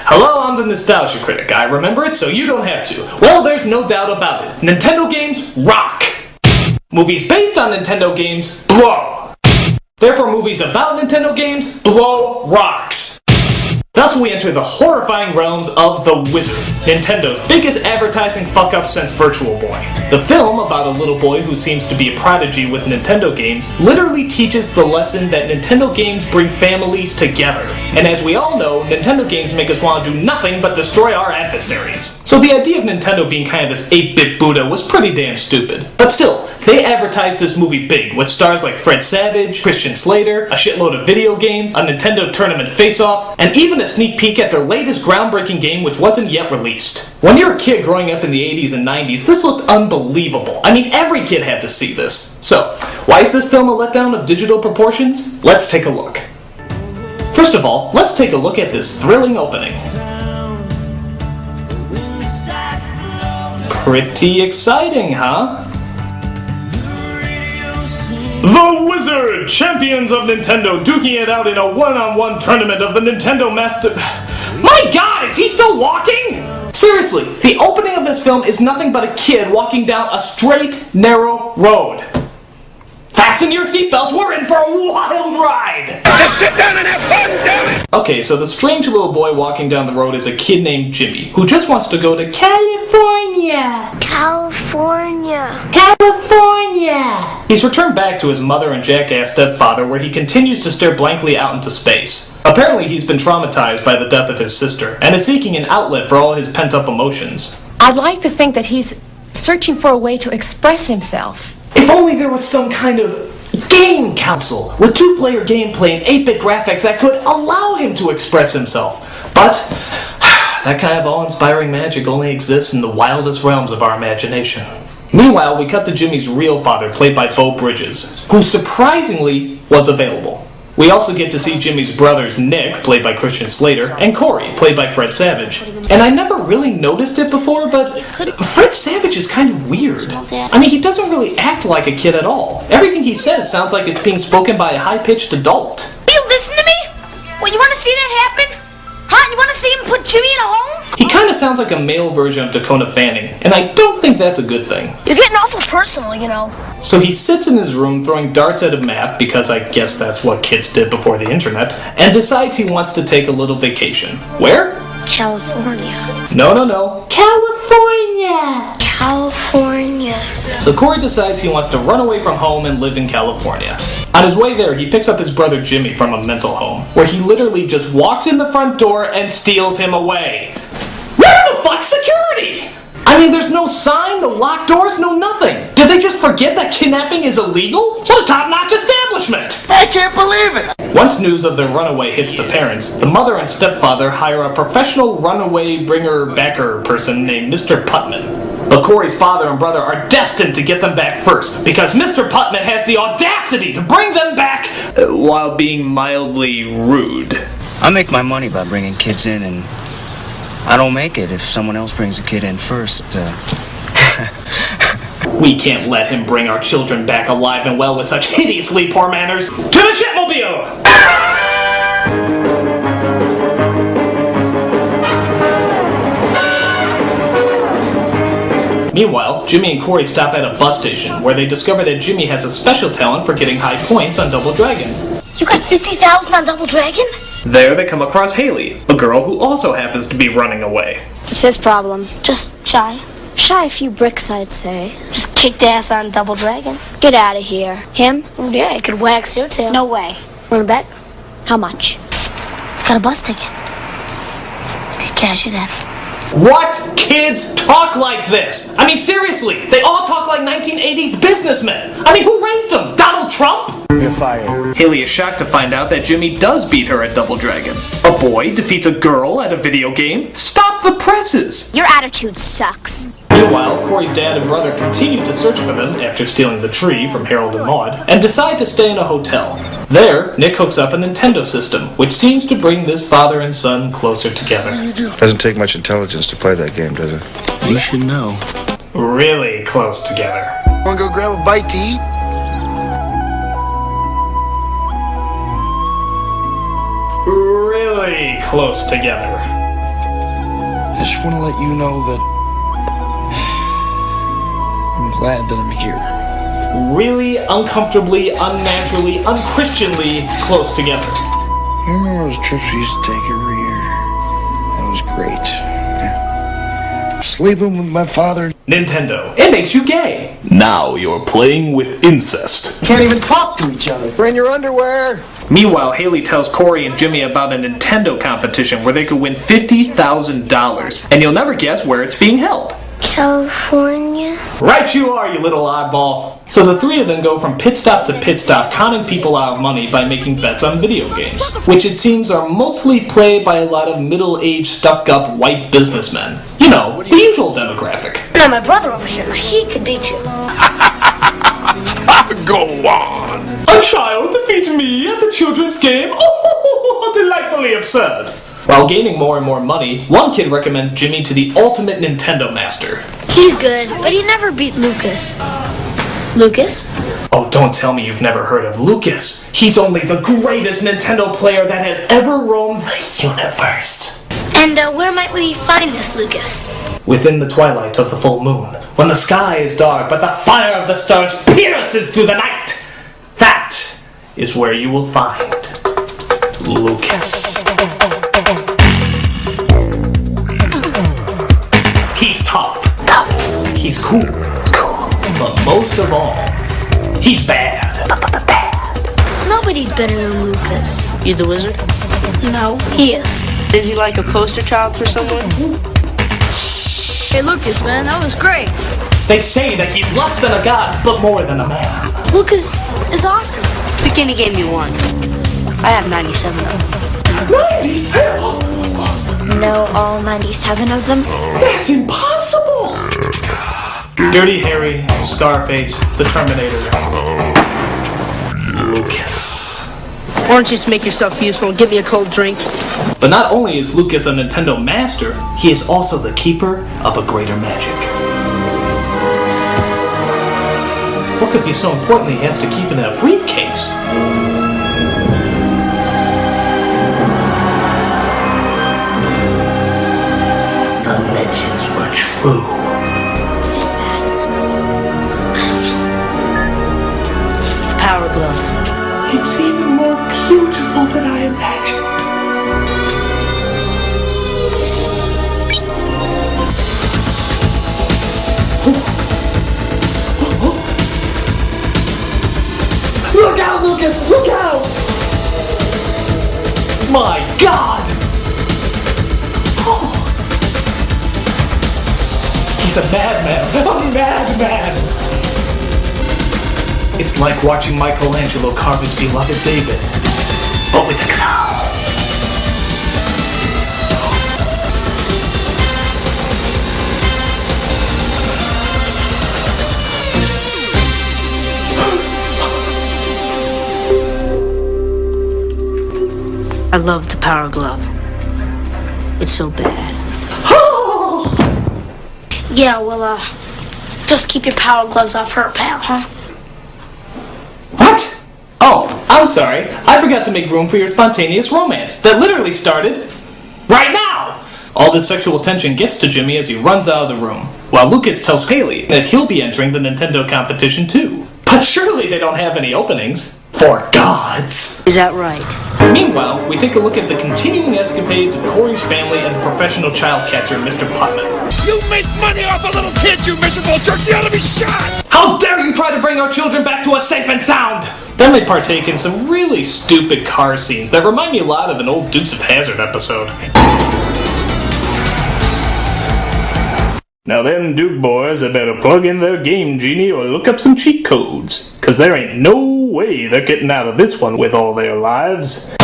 Hello, I'm the Nostalgia Critic. I remember it, so you don't have to. Well, there's no doubt about it. Nintendo games rock. Movies based on Nintendo games blow. Therefore, movies about Nintendo games blow rocks. Thus, we enter the horrifying realms of The Wizard, Nintendo's biggest advertising fuck-up since Virtual Boy. The film, about a little boy who seems to be a prodigy with Nintendo games, literally teaches the lesson that Nintendo games bring families together. And as we all know, Nintendo games make us want to do nothing but destroy our adversaries. So the idea of Nintendo being kind of this 8-bit Buddha was pretty damn stupid. But still, they advertised this movie big, with stars like Fred Savage, Christian Slater, a shitload of video games, a Nintendo Tournament face-off, and even a sneak peek at their latest groundbreaking game which wasn't yet released. When you're a kid growing up in the 80s and 90s, this looked unbelievable. I mean, every kid had to see this. So, why is this film a letdown of digital proportions? Let's take a look. First of all, let's take a look at this thrilling opening. Pretty exciting, huh? The Wizard! Champions of Nintendo duking it out in a one-on-one tournament of the Nintendo Master... My god, is he still walking? Seriously, the opening of this film is nothing but a kid walking down a straight, narrow road. Fasten your seatbelts, we're in for a wild ride! Just sit down and have fun, damn it! Okay, so the strange little boy walking down the road is a kid named Jimmy, who just wants to go to California! California! He's returned back to his mother and jackass stepfather, where he continues to stare blankly out into space. Apparently he's been traumatized by the death of his sister, and is seeking an outlet for all his pent-up emotions. I'd like to think that he's searching for a way to express himself. If only there was some kind of game console with two-player gameplay and 8-bit graphics that could allow him to express himself. But that kind of awe-inspiring magic only exists in the wildest realms of our imagination. Meanwhile, we cut to Jimmy's real father, played by Beau Bridges, who surprisingly was available. We also get to see Jimmy's brothers Nick, played by Christian Slater, and Corey, played by Fred Savage. And I never really noticed it before, but Fred Savage is kind of weird. I mean, he doesn't really act like a kid at all. Everything he says sounds like it's being spoken by a high-pitched adult. You listen to me? Well, you want to see that happen? Huh? You want to see him put Jimmy in a home? He kind of sounds like a male version of Dakota Fanning, and I don't think that's a good thing. You're getting awful personal, you know. So he sits in his room throwing darts at a map, because I guess that's what kids did before the internet, and decides he wants to take a little vacation. Where? California. No. California! California. So Corey decides he wants to run away from home and live in California. On his way there, he picks up his brother Jimmy from a mental home, where he literally just walks in the front door and steals him away. Where the fuck's security? I mean, there's no sign, no locked doors, no nothing. Did they just forget that kidnapping is illegal? What a top-notch establishment! I can't believe it! Once news of their runaway hits the parents, the mother and stepfather hire a professional runaway bringer-backer person named Mr. Putman. But Corey's father and brother are destined to get them back first, because Mr. Putman has the audacity to bring them back while being mildly rude. I make my money by bringing kids in, and I don't make it if someone else brings a kid in first. We can't let him bring our children back alive and well with such hideously poor manners. To the shipmobile! Meanwhile, Jimmy and Corey stop at a bus station, where they discover that Jimmy has a special talent for getting high points on Double Dragon. You got 50,000 on Double Dragon? There they come across Haley, a girl who also happens to be running away. It's his problem. Just shy. Shy a few bricks, I'd say. Just kicked ass on Double Dragon. Get out of here. Him? Yeah, he could wax your tail. No way. Wanna bet? How much? Got a bus ticket. Could cash it in. What kids talk like this? I mean, seriously, they all talk like 1980s businessmen. I mean, who raised them? Donald Trump? You're fired. Haley is shocked to find out that Jimmy does beat her at Double Dragon. A boy defeats a girl at a video game? Stop the presses! Your attitude sucks. Meanwhile, Corey's dad and brother continue to search for them after stealing the tree from Harold and Maude, and decide to stay in a hotel. There, Nick hooks up a Nintendo system, which seems to bring this father and son closer together. Doesn't take much intelligence to play that game, does it? You should know. Really close together. Wanna go grab a bite to eat? Really close together. I just want to let you know that I'm glad that I'm here. Really uncomfortably, unnaturally, unchristianly close together. You remember those trips we used to take every year? That was great. Yeah. Sleeping with my father. Nintendo. It makes you gay. Now you're playing with incest. Can't even talk to each other. We're in your underwear. Meanwhile, Haley tells Corey and Jimmy about a Nintendo competition where they could win $50,000. And you'll never guess where it's being held. California? Right you are, you little oddball. So the three of them go from pit stop to pit stop, conning people out of money by making bets on video games, which it seems are mostly played by a lot of middle-aged, stuck-up white businessmen. You know, the usual demographic. Now my brother over here, he could beat you. Go on. A child defeats me at the children's game? Oh, delightfully absurd. While gaining more and more money, one kid recommends Jimmy to the ultimate Nintendo master. He's good, but he never beat Lucas. Lucas? Oh, don't tell me you've never heard of Lucas. He's only the greatest Nintendo player that has ever roamed the universe. And where might we find this Lucas? Within the twilight of the full moon, when the sky is dark but the fire of the stars pierces through the night, that is where you will find Lucas. He's tough. He's cool. But most of all, he's bad. Nobody's better than Lucas. You the wizard? No, he is. Is he like a poster child for someone? Hey, Lucas, man, that was great. They say that he's less than a god, but more than a man. Lucas is awesome. Pick any game you want. I have 97 of them. 97? Know all 97 of them? That's impossible! Dirty Harry, Scarface, the Terminator, Lucas. Why don't you just make yourself useful and give me a cold drink? But not only is Lucas a Nintendo master, he is also the keeper of a greater magic. What could be so important he has to keep it in a briefcase? The legends were true. What is that? The Power Glove. It's even more beautiful than I imagined. Look out, Lucas! Look out! My God! Oh. He's a madman! A madman! It's like watching Michelangelo carve his beloved David, but with a clown. I love the Power Glove. It's so bad. Yeah, well, just keep your power gloves off her, pal, huh? What? Oh, I'm sorry. I forgot to make room for your spontaneous romance that literally started right now. All this sexual tension gets to Jimmy as he runs out of the room, while Lucas tells Haley that he'll be entering the Nintendo competition too. But surely they don't have any openings. For gods. Is that right? Meanwhile, we take a look at the continuing escapades of Corey's family and the professional child catcher, Mr. Putman. You make money off of little kids, you miserable jerk! You ought to be shot! How dare you try to bring our children back to a safe and sound! Then they partake in some really stupid car scenes that remind me a lot of an old Dukes of Hazzard episode. Now them Duke boys had better plug in their Game Genie or look up some cheat codes, cause there ain't no way they're getting out of this one with all their lives.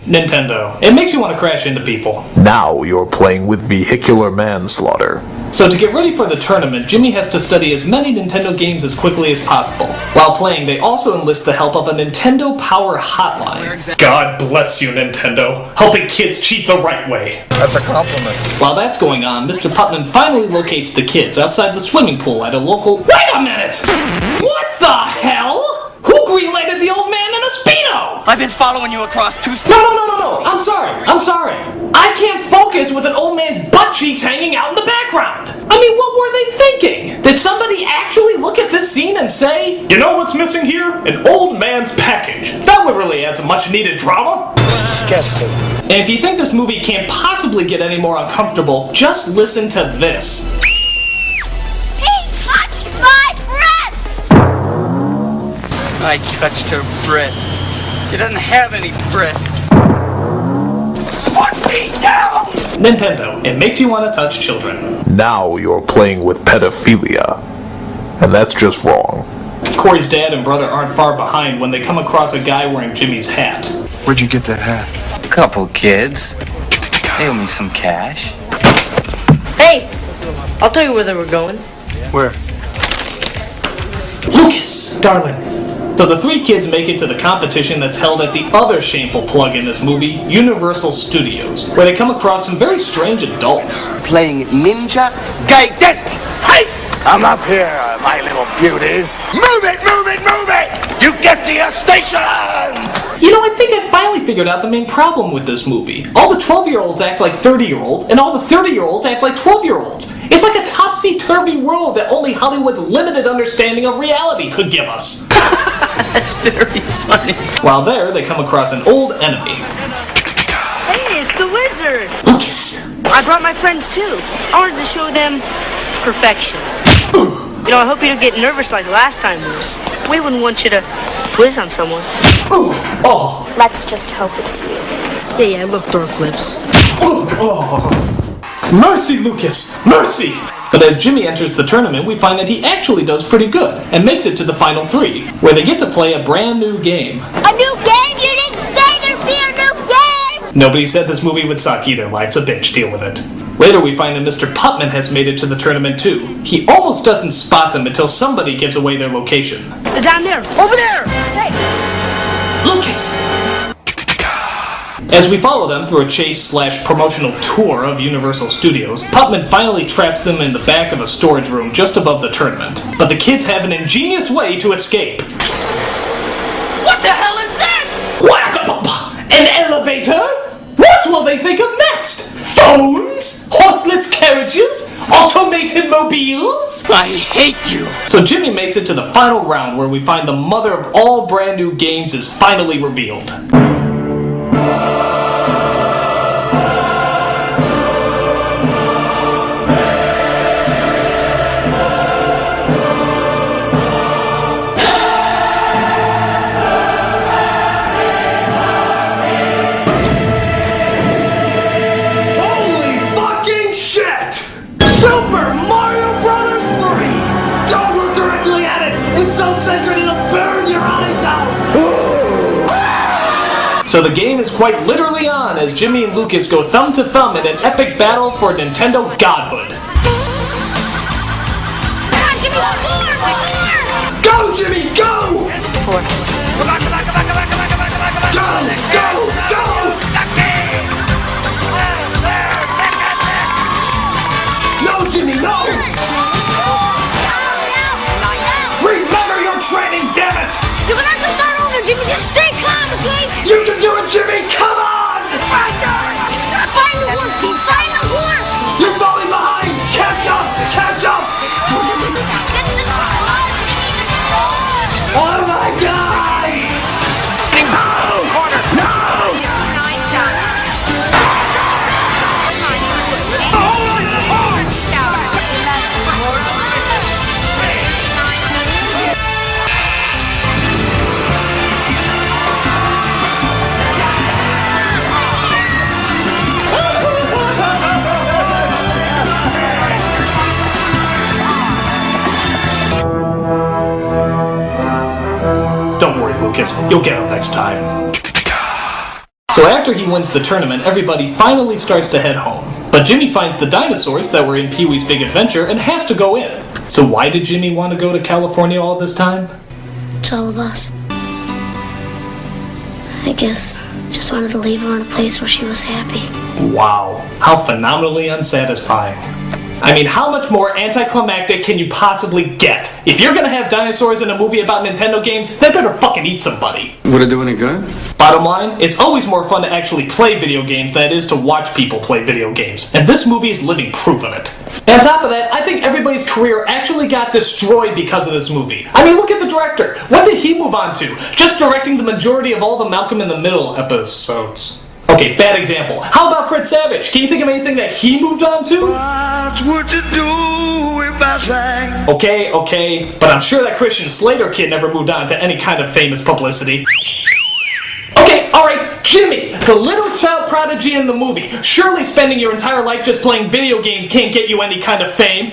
Nintendo. It makes you want to crash into people. Now you're playing with vehicular manslaughter. So to get ready for the tournament, Jimmy has to study as many Nintendo games as quickly as possible. While playing, they also enlist the help of a Nintendo Power Hotline. God bless you, Nintendo. Helping kids cheat the right way. That's a compliment. While that's going on, Mr. Putman finally locates the kids outside the swimming pool at a local... Wait a minute! What the hell? Who green-lighted the old man in a Speedo? I've been following you across 2 streets. No. I'm sorry. I can't focus with an old man's butt cheeks hanging out in the background. I mean, what were they thinking? Did somebody actually look at this scene and say, you know what's missing here? An old man's package. That would really add some much needed drama. It's disgusting. And if you think this movie can't possibly get any more uncomfortable, just listen to this. He touched my breast! I touched her breast. She doesn't have any breasts. Put me down! Nintendo, it makes you want to touch children. Now you're playing with pedophilia. And that's just wrong. Corey's dad and brother aren't far behind when they come across a guy wearing Jimmy's hat. Where'd you get that hat? Couple kids. They owe me some cash. Hey, I'll tell you where they were going. Where? Lucas, darling. So the three kids make it to the competition that's held at the other shameful plug in this movie, Universal Studios, where they come across some very strange adults. Playing Ninja Gaiden. Hey! Come up here, my little beauties. Move it! You get to your station! You know, I think I finally figured out the main problem with this movie. All the 12-year-olds act like 30-year-olds, and all the 30-year-olds act like 12-year-olds. It's like a topsy-turvy world that only Hollywood's limited understanding of reality could give us. That's very funny. While there, they come across an old enemy. Hey, it's the wizard. Lucas. I brought my friends too. I wanted to show them perfection. You know, I hope you don't get nervous like last time, Liz. We wouldn't want you to whiz on someone. Oh. Let's just hope it's you. Yeah, look, Dork Lips. Oh. Mercy, Lucas! Mercy! But as Jimmy enters the tournament, we find that he actually does pretty good, and makes it to the final three, where they get to play a brand new game. A new game? You didn't say there'd be a new game! Nobody said this movie would suck either. Life's a bitch. Deal with it. Later we find that Mr. Putman has made it to the tournament too. He almost doesn't spot them until somebody gives away their location. They're down there. Over there! Hey! Lucas! As we follow them through a chase/promotional tour of Universal Studios, Putman finally traps them in the back of a storage room just above the tournament. But the kids have an ingenious way to escape. What the hell is that? What? An elevator? What will they think of next? Phones? Horseless carriages? Automated mobiles? I hate you. So Jimmy makes it to the final round where we find the mother of all brand new games is finally revealed. Super Mario Brothers 3! Don't look directly at it! It's so sacred it'll burn your eyes out! So the game is quite literally on as Jimmy and Lucas go thumb to thumb in an epic battle for Nintendo godhood. Come on, Jimmy, score! Go, Jimmy, go! Four. Go! No, Jimmy, no! Remember your training, damn it! You're gonna have to start over, Jimmy. Just stay calm, please. You can do it, Jimmy! Come on! Find the horse, team. Find the horse. You're falling behind! Catch up! Catch up! Get the score, Jimmy. The score. Oh my God! No! Corner! No! Don't worry, Lucas. You'll get him next time. So after he wins the tournament, everybody finally starts to head home. But Jimmy finds the dinosaurs that were in Pee-wee's Big Adventure and has to go in. So why did Jimmy want to go to California all this time? It's all of us. I guess just wanted to leave her in a place where she was happy. Wow, how phenomenally unsatisfying. I mean, how much more anticlimactic can you possibly get? If you're gonna have dinosaurs in a movie about Nintendo games, they better fucking eat somebody. Would it do any good? Bottom line, it's always more fun to actually play video games than it is to watch people play video games. And this movie is living proof of it. And on top of that, I think everybody's career actually got destroyed because of this movie. I mean, look at the director. What did he move on to? Just directing the majority of all the Malcolm in the Middle episodes. Okay, bad example. How about Fred Savage? Can you think of anything that he moved on to? What would you do if I sang? Okay, but I'm sure that Christian Slater kid never moved on to any kind of famous publicity. Okay, alright, Jimmy, the little child prodigy in the movie. Surely spending your entire life just playing video games can't get you any kind of fame.